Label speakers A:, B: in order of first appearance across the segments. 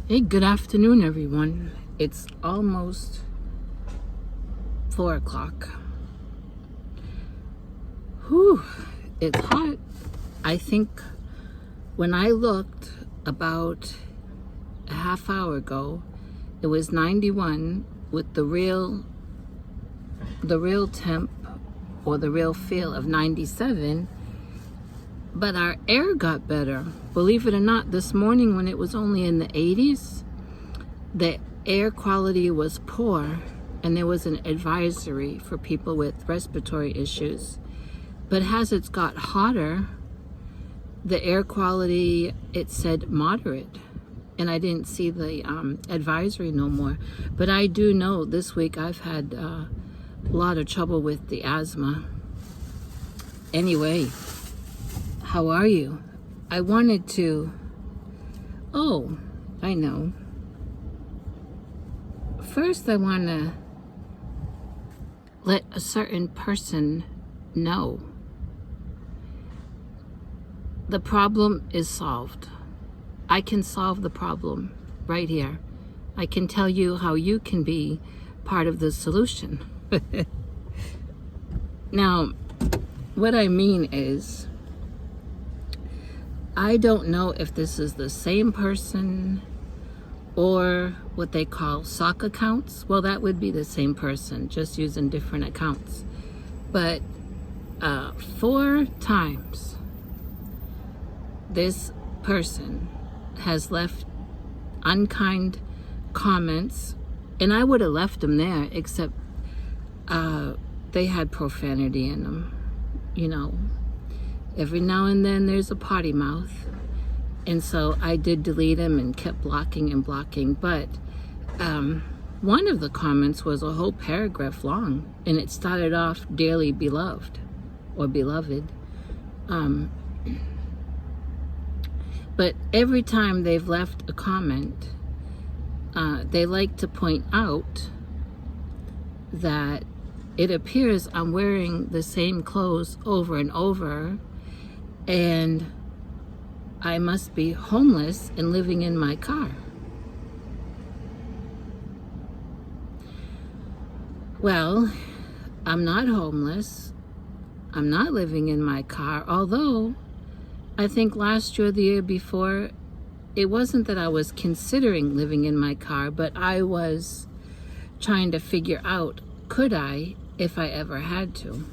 A: Hey, good afternoon, everyone. It's almost 4 o'clock. Whew, it's hot. I think when I looked about a half hour ago, it was 91 with the real temp or the real feel of 97. But our air got better. Believe it or not, this morning when it was only in the 80s, the air quality was poor and there was an advisory for people with respiratory issues. But as it's got hotter, the air quality, it said moderate. And I didn't see the advisory no more. But I do know this week I've had a lot of trouble with the asthma. Anyway, how are you? I wanted to, I know. First, I want to let a certain person know the problem is solved. I can solve the problem right here. I can tell you how you can be part of the solution. Now, what I mean is, I don't know if this is the same person or what they call sock accounts. Well, that would be the same person, just using different accounts. But 4 times this person has left unkind comments, and I would have left them there, except they had profanity in them, you know. Every now and then there's a potty mouth. And so I did delete him and kept blocking and blocking. But one of the comments was a whole paragraph long. And it started off, dearly beloved or beloved. But every time they've left a comment, they like to point out that it appears I'm wearing the same clothes over and over, and I must be homeless and living in my car. Well, I'm not homeless. I'm not living in my car, although I think last year or the year before, it wasn't that I was considering living in my car, but I was trying to figure out, could I if I ever had to?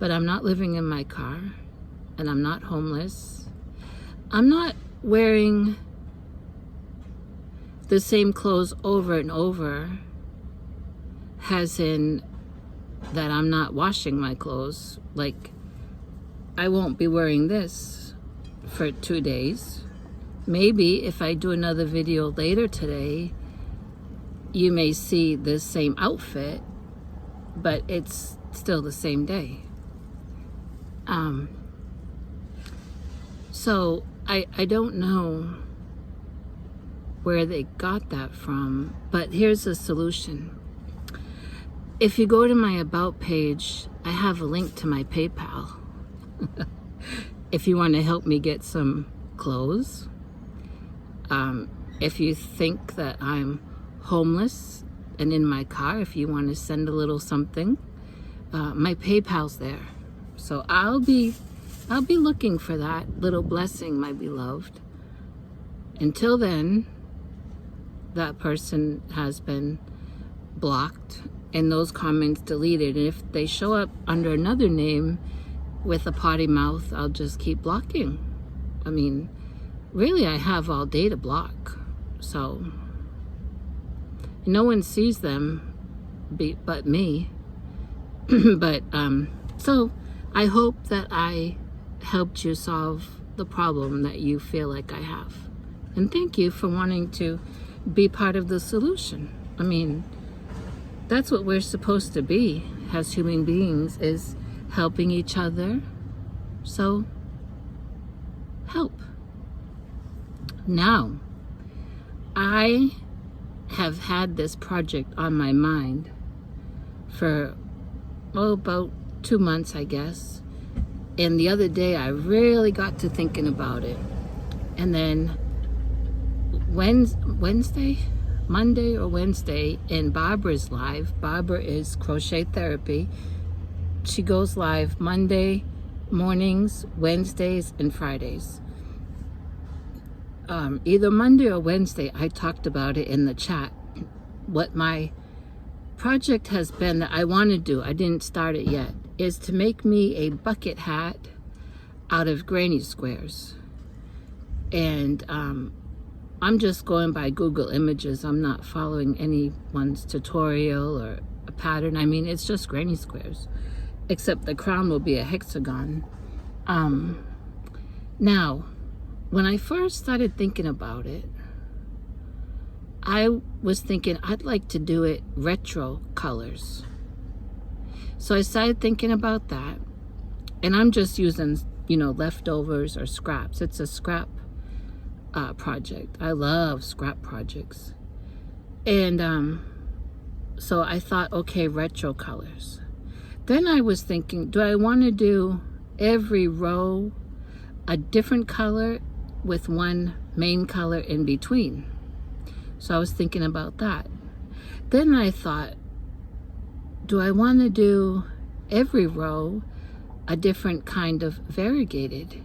A: But I'm not living in my car. And I'm not homeless. I'm not wearing the same clothes over and over, as in that I'm not washing my clothes. Like, I won't be wearing this for 2 days. Maybe if I do another video later today, you may see the same outfit, but it's still the same day. So I don't know where they got that from, but here's a solution. If you go to my About page, I have a link to my PayPal. If you want to help me get some clothes, if you think that I'm homeless and in my car, if you want to send a little something, my PayPal's there. So I'll be looking for that little blessing, my beloved. Until then, that person has been blocked and those comments deleted. And if they show up under another name with a potty mouth, I'll just keep blocking. I mean, really, I have all day to block. So no one sees them but me. But so I hope that I helped you solve the problem that you feel like I have. And thank you for wanting to be part of the solution. I mean, that's what we're supposed to be as human beings, is helping each other. So help. Now, I have had this project on my mind for about 2 months, I guess. And the other day I really got to thinking about it. And then Monday or Wednesday in Barbara's live. Barbara is Crochet Therapy. She goes live Monday mornings, Wednesdays, and Fridays. Either Monday or Wednesday, I talked about it in the chat. What my project has been that I want to do, I didn't start it yet, is to make me a bucket hat out of granny squares. And I'm just going by Google Images. I'm not following anyone's tutorial or a pattern. I mean, it's just granny squares, except the crown will be a hexagon. Now, when I first started thinking about it, I was thinking I'd like to do it retro colors. So I started thinking about that, and I'm just using, leftovers or scraps. It's a scrap project. I love scrap projects. And so I thought, okay, retro colors. Then I was thinking, do I want to do every row a different color with one main color in between? So I was thinking about that. Then I thought, do I want to do every row a different kind of variegated?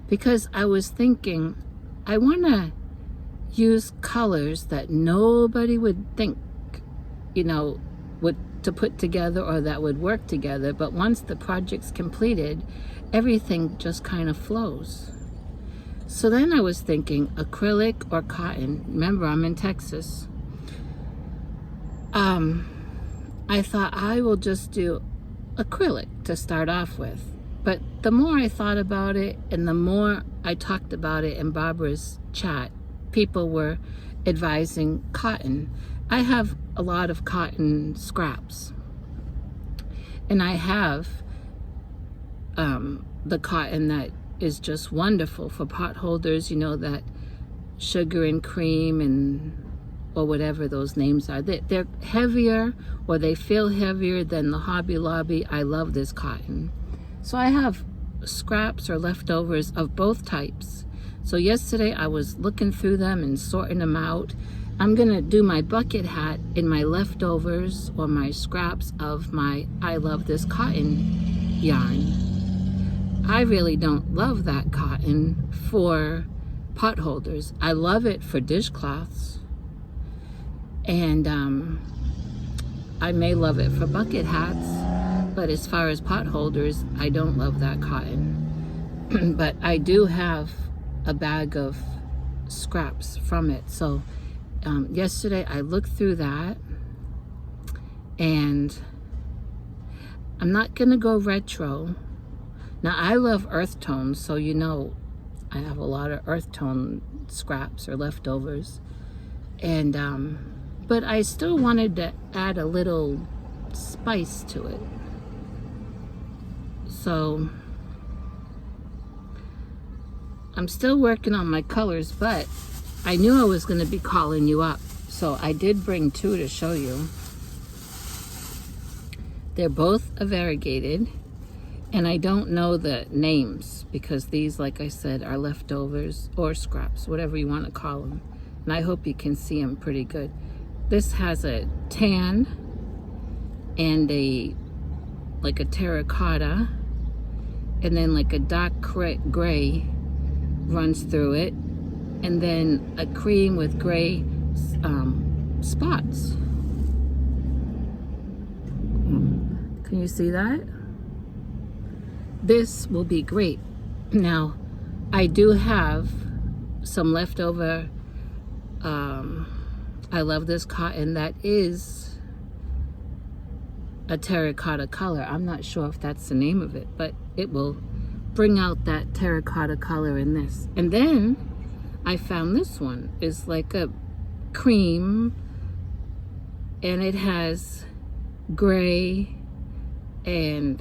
A: Because I was thinking, I want to use colors that nobody would think, would to put together or that would work together. But once the project's completed, everything just kind of flows. So then I was thinking acrylic or cotton. Remember, I'm in Texas. I thought I will just do acrylic to start off with. But the more I thought about it and the more I talked about it in Barbara's chat, people were advising cotton. I have a lot of cotton scraps. And I have the cotton that is just wonderful for pot holders, that sugar and cream or whatever those names are. They're heavier, or they feel heavier than the Hobby Lobby. I love this cotton. So I have scraps or leftovers of both types. So yesterday I was looking through them and sorting them out. I'm gonna do my bucket hat in my leftovers or my scraps of my I Love This Cotton yarn. I really don't love that cotton for pot holders. I love it for dishcloths. And I may love it for bucket hats. But as far as pot holders, I don't love that cotton. But I do have a bag of scraps from it. So yesterday I looked through that, and I'm not gonna go retro. Now I love earth tones, so I have a lot of earth tone scraps or leftovers. And but I still wanted to add a little spice to it. So I'm still working on my colors, but I knew I was going to be calling you up. So I did bring two to show you. They're both variegated, and I don't know the names because these, like I said, are leftovers or scraps, whatever you want to call them. And I hope you can see them pretty good. This has a tan and like a terracotta, and then like a dark gray runs through it, and then a cream with gray spots. Can you see that? This will be great. Now, I do have some leftover I Love This Cotton that is a terracotta color. I'm not sure if that's the name of it, but it will bring out that terracotta color in this. And then I found this one is like a cream, and it has gray and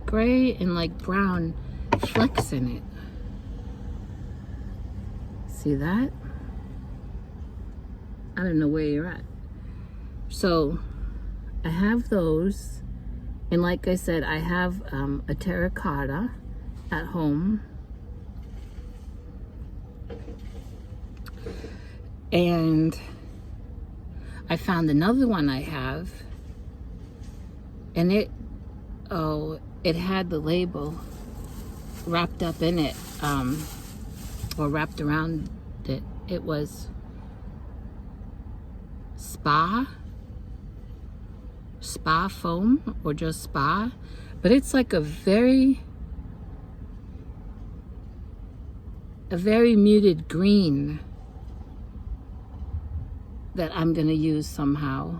A: gray and like brown flecks in it. See that? I don't know where you're at. So I have those, And like I said, I have a terracotta at home. And I found another one I have. And it had the label wrapped up in it, or wrapped around it. It was spa foam, or just spa, but it's like a very muted green that I'm gonna use somehow.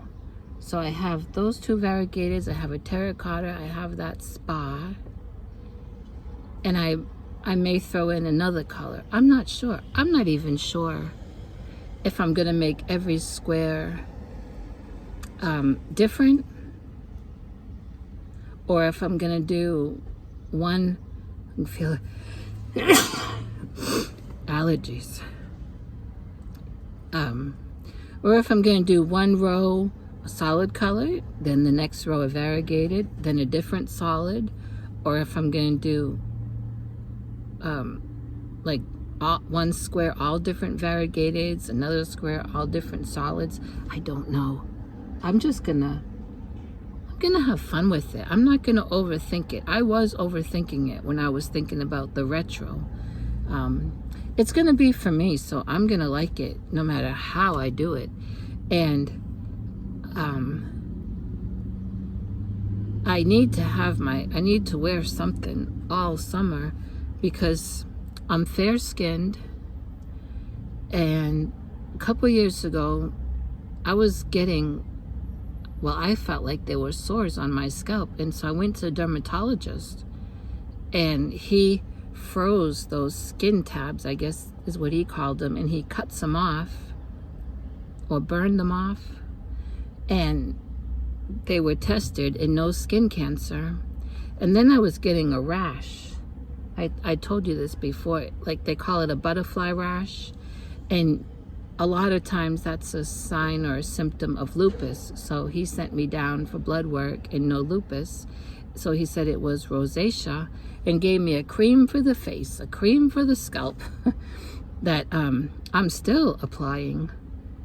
A: So I have those two variegateds, I have a terracotta, I have that spa, and I may throw in another color. I'm not sure. I'm not even sure if I'm gonna make every square different, or if I'm gonna do one, I feel allergies, or if I'm gonna do one row a solid color, then the next row a variegated, then a different solid, or if I'm gonna do like one square all different variegateds, another square all different solids. I don't know. I'm gonna have fun with it. I'm not gonna overthink it. I was overthinking it when I was thinking about the retro. It's gonna be for me, so I'm gonna like it no matter how I do it. And I need to wear something all summer because I'm fair-skinned, and a couple years ago I was getting, I felt like there were sores on my scalp, and so I went to a dermatologist, and he froze those skin tabs, I guess is what he called them, and he cuts them off or burned them off, and they were tested and no skin cancer. And then I was getting a rash. I told you this before, like they call it a butterfly rash, and a lot of times that's a sign or a symptom of lupus. So he sent me down for blood work and no lupus. So he said it was rosacea and gave me a cream for the face, a cream for the scalp that I'm still applying.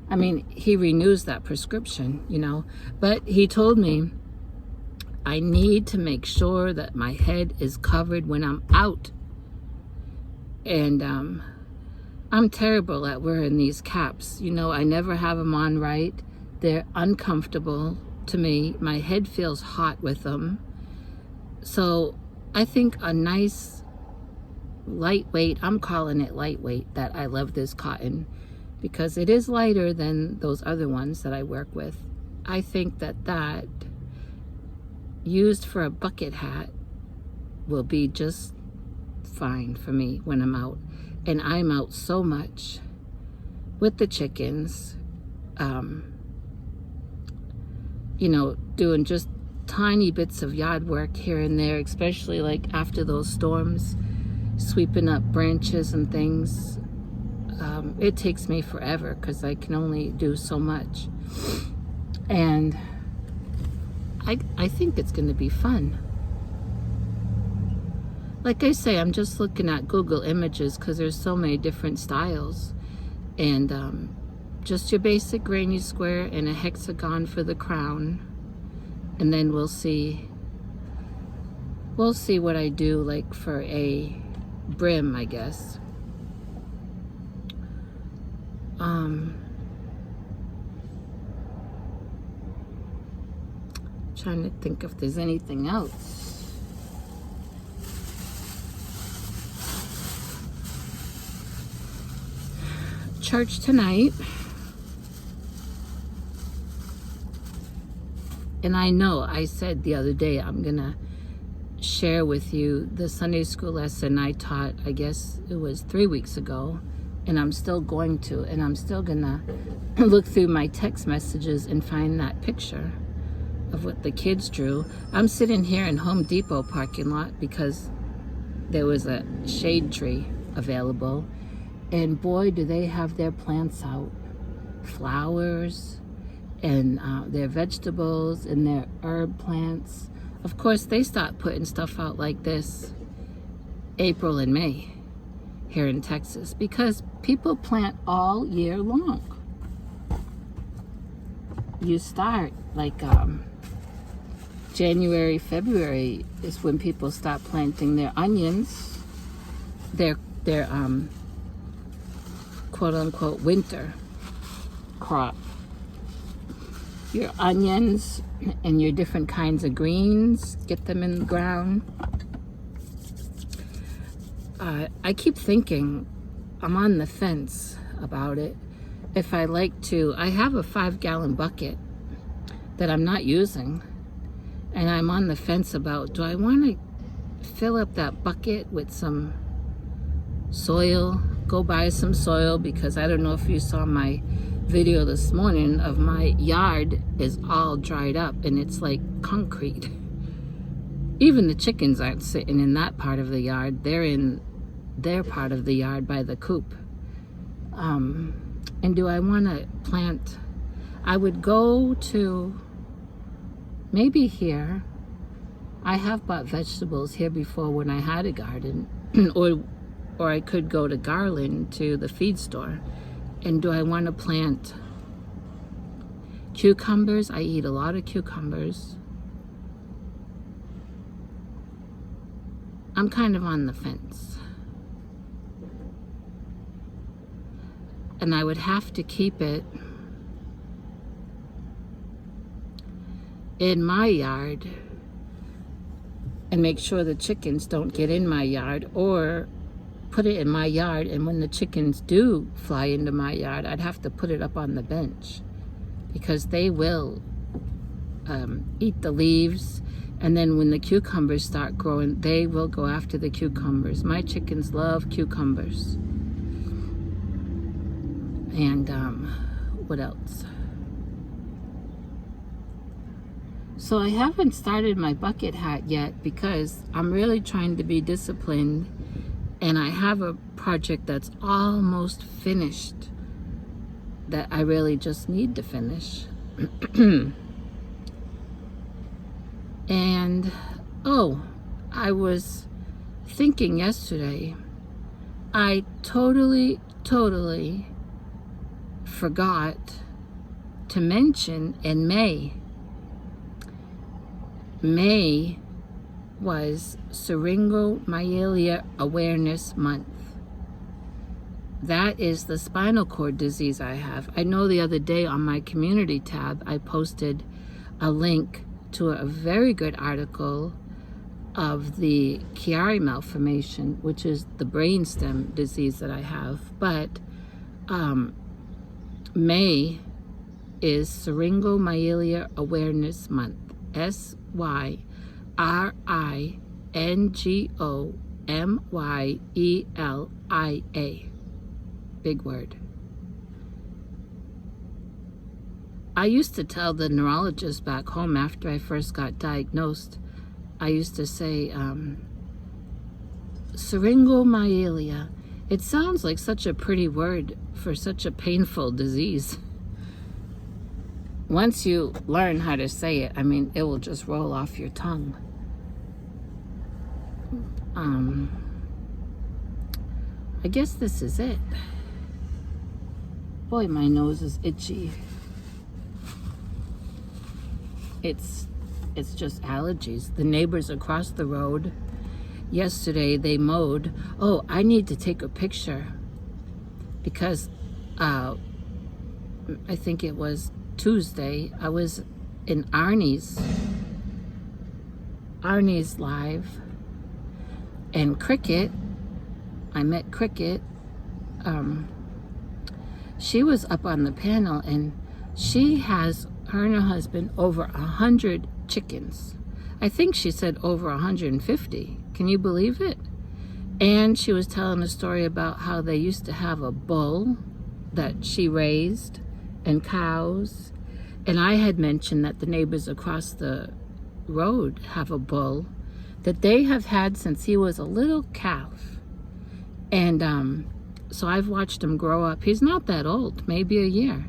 A: I mean, he renews that prescription, you know, but he told me I need to make sure that my head is covered when I'm out. And I'm terrible at wearing these caps. You know, I never have them on right. They're uncomfortable to me. My head feels hot with them. So I think a nice lightweight, I'm calling it lightweight, that I love this cotton because it is lighter than those other ones that I work with. I think that used for a bucket hat will be just fine for me when I'm out. And I'm out so much with the chickens, you know, doing just tiny bits of yard work here and there, especially like after those storms, sweeping up branches and things. It takes me forever because I can only do so much. And I think it's going to be fun. Like I say, I'm just looking at Google Images because there's so many different styles. And just your basic granny square and a hexagon for the crown. And then we'll see what I do like for a brim, I guess. Trying to think if there's anything else. Church tonight. And I know I said the other day I'm gonna share with you the Sunday school lesson I taught, I guess it was 3 weeks ago, and I'm still going to, and I'm still gonna look through my text messages and find that picture of what the kids drew. I'm sitting here in Home Depot parking lot because there was a shade tree available, and boy do they have their plants out. Flowers and their vegetables and their herb plants. Of course, they start putting stuff out like this April and May here in Texas because people plant all year long. You start like January, February is when people start planting their onions, their quote unquote winter crop. Your onions and your different kinds of greens, get them in the ground. I keep thinking, I'm on the fence about it. If I like to, I have a 5-gallon bucket that I'm not using, and I'm on the fence about, do I want to fill up that bucket with some soil, go buy some soil, because I don't know if you saw my video this morning of my yard is all dried up and it's like concrete. Even the chickens aren't sitting in that part of the yard. They're in their part of the yard by the coop. And do I want to plant? I would go to maybe here. I have bought vegetables here before when I had a garden, or I could go to caLLin, to the feed store. And do I want to plant cucumbers? I eat a lot of cucumbers. I'm kind of on the fence. And I would have to keep it in my yard and make sure the chickens don't get in my yard, or put it in my yard, and when the chickens do fly into my yard, I'd have to put it up on the bench because they will eat the leaves, and then when the cucumbers start growing, they will go after the cucumbers. My chickens love cucumbers. And what else? So I haven't started my bucket hat yet because I'm really trying to be disciplined. And I have a project that's almost finished that I really just need to finish. And, oh, I was thinking yesterday, I totally forgot to mention in May was Syringomyelia Awareness Month. That is the spinal cord disease I have. I know the other day on my community tab, I posted a link to a very good article of the Chiari malformation, which is the brainstem disease that I have. But May is Syringomyelia Awareness Month. SYRINGOMYELIA. Big word. I used to tell the neurologist back home after I first got diagnosed, I used to say, Syringomyelia. It sounds like such a pretty word for such a painful disease. Once you learn how to say it, I mean, it will just roll off your tongue. I guess this is it. Boy, my nose is itchy. It's just allergies. The neighbors across the road, yesterday they mowed. Oh, I need to take a picture because I think it was Tuesday, I was in Arnie's live, and Cricket, I met Cricket, she was up on the panel, and she has, her and her husband, over 100 chickens. I think she said over 150. Can you believe it? And she was telling a story about how they used to have a bull that she raised, and cows. And I had mentioned that the neighbors across the road have a bull that they have had since he was a little calf. And so I've watched him grow up. He's not that old, maybe a year.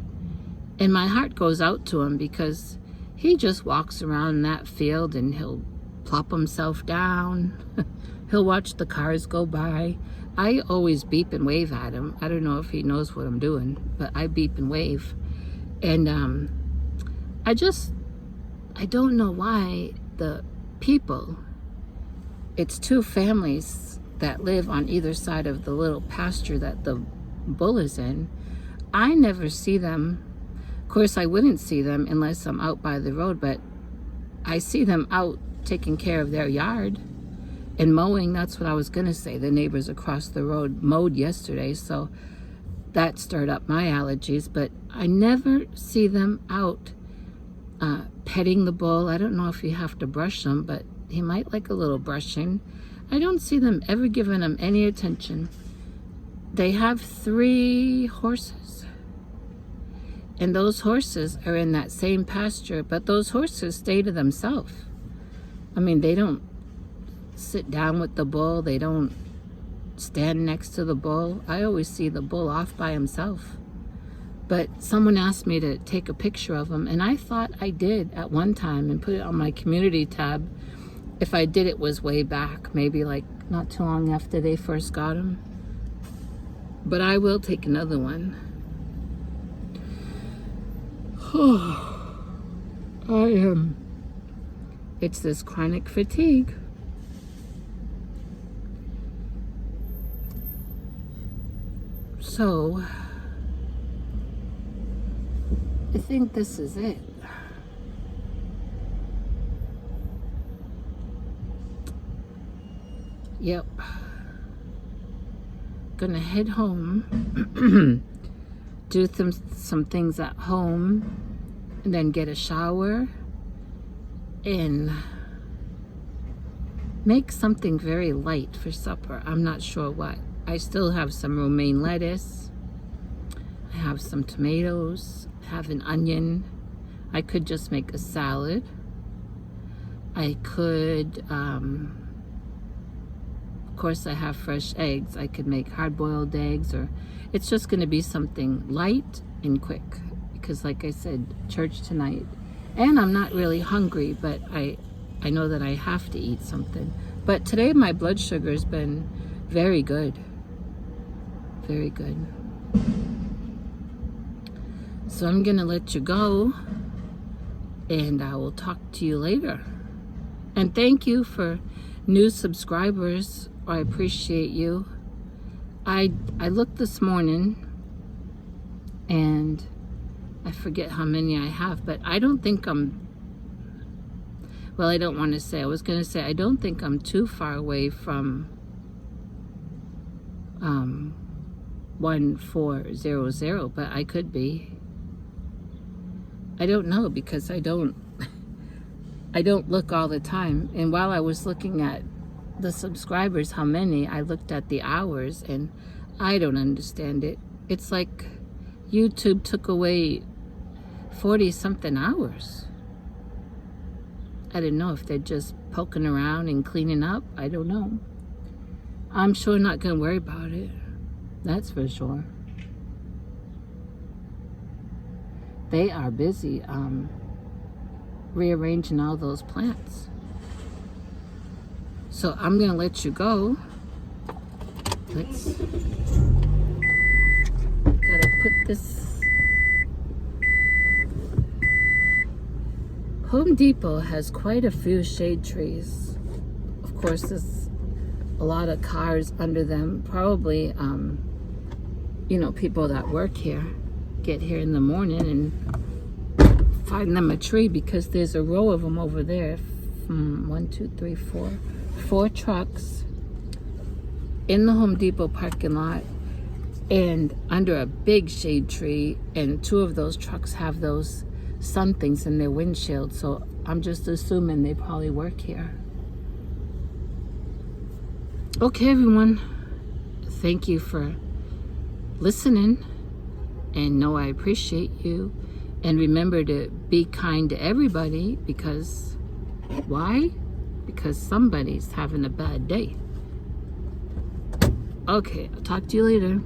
A: And my heart goes out to him because he just walks around that field and he'll plop himself down. He'll watch the cars go by. I always beep and wave at him. I don't know if he knows what I'm doing, but I beep and wave. And I don't know why the people, it's two families that live on either side of the little pasture that the bull is in. I never see them. Of course, I wouldn't see them unless I'm out by the road, but I see them out taking care of their yard and mowing. That's what I was going to say. The neighbors across the road mowed yesterday, so that stirred up my allergies, but I never see them out petting the bull. I don't know if you have to brush them, but he might like a little brushing. I don't see them ever giving him any attention. They have 3 horses, and those horses are in that same pasture, but those horses stay to themselves. I mean, they don't sit down with the bull. They don't stand next to the bull. I always see the bull off by himself. But someone asked me to take a picture of him, and I thought I did at one time and put it on my community tab. If I did, it was way back, maybe like not too long after they first got him. But I will take another one. It's this chronic fatigue. So I think this is it. Yep. Gonna head home, do some things at home, and then get a shower and make something very light for supper. I'm not sure what. I still have some romaine lettuce. I have some tomatoes. I have an onion. I could just make a salad. I could, of course I have fresh eggs. I could make hard-boiled eggs, or it's just going to be something light and quick because, like I said, church tonight. And I'm not really hungry, but I know that I have to eat something. But today my blood sugar has been very good. Very good. So I'm going to let you go, and I will talk to you later. And thank you for new subscribers. I appreciate you. I looked this morning, and I forget how many I have, but I don't think well, I don't want to say. I was going to say I don't think I'm too far away from 1400, but I could be. I don't know because I don't look all the time. And while I was looking at the subscribers, how many, I looked at the hours, and I don't understand it. It's like YouTube took away 40-something hours. I didn't know if they're just poking around and cleaning up. I don't know. I'm sure not going to worry about it. That's for sure. They are busy rearranging all those plants. So I'm going to let you go. Let's... Gotta put this... Home Depot has quite a few shade trees. Of course, there's a lot of cars under them. Probably, you know, people that work here get here in the morning and find them a tree, because there's a row of them over there. 1, 2, 3, 4. 4 trucks in the Home Depot parking lot and under a big shade tree, and 2 of those trucks have those sun things in their windshield, so I'm just assuming they probably work here. Okay, everyone, thank you for listening, and know I appreciate you. And remember to be kind to everybody, because why? Because somebody's having a bad day. Okay, I'll talk to you later.